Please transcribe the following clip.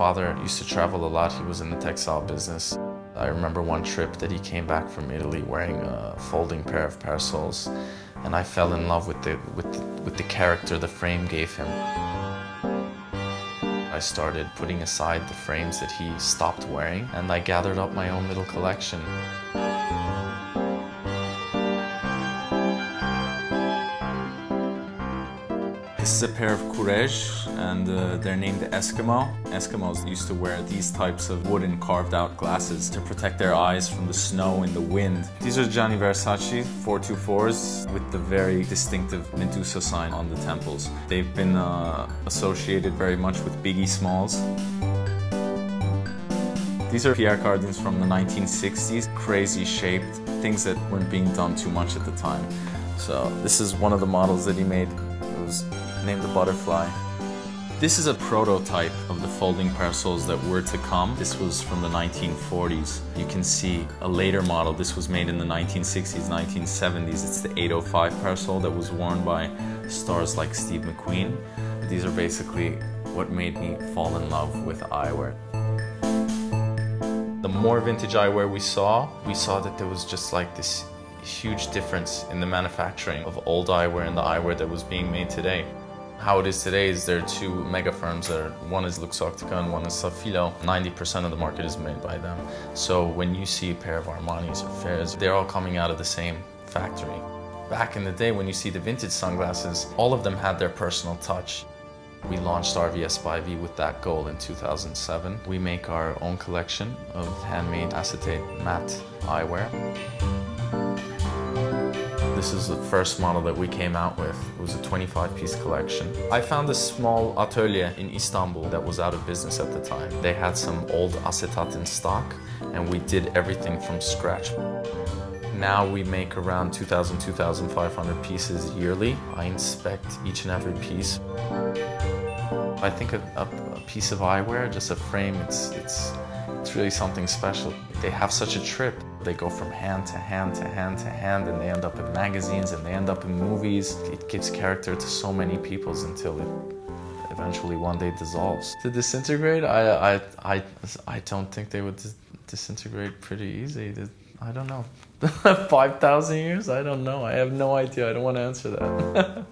father used to travel a lot. He was in the textile business. I remember one trip that he came back from Italy wearing a folding pair of parasols, and I fell in love with the character the frame gave him. I started putting aside the frames that he stopped wearing, and I gathered up my own little collection. This is a pair of Kurej, and they're named Eskimo. Eskimos used to wear these types of wooden carved out glasses to protect their eyes from the snow and the wind. These are Gianni Versace 424s with the very distinctive Medusa sign on the temples. They've been associated very much with Biggie Smalls. These are Pierre Cardins from the 1960s, crazy shaped, things that weren't being done too much at the time. So this is one of the models that he made. It was named the Butterfly. This is a prototype of the folding parasols that were to come. This was from the 1940s. You can see a later model. This was made in the 1960s, 1970s. It's the 805 parasol that was worn by stars like Steve McQueen. These are basically what made me fall in love with eyewear. The more vintage eyewear we saw that there was just like this huge difference in the manufacturing of old eyewear and the eyewear that was being made today. How it is today is there are two mega firms. One is Luxottica and one is Safilo. 90% of the market is made by them. So when you see a pair of Armanis or Fairs, they're all coming out of the same factory. Back in the day, when you see the vintage sunglasses, all of them had their personal touch. We launched RVS by V with that goal in 2007. We make our own collection of handmade acetate matte eyewear. This is the first model that we came out with. It was a 25-piece collection. I found a small atelier in Istanbul that was out of business at the time. They had some old acetate in stock, and we did everything from scratch. Now we make around 2,000, 2,500 pieces yearly. I inspect each and every piece. I think a piece of eyewear, just a frame, it's really something special. They have such a trip. They go from hand to hand to hand to hand, and they end up in magazines and they end up in movies. It gives character to so many peoples until it eventually one day dissolves. To disintegrate, I don't think they would disintegrate pretty easy. I don't know. 5,000 years? I don't know. I have no idea. I don't want to answer that.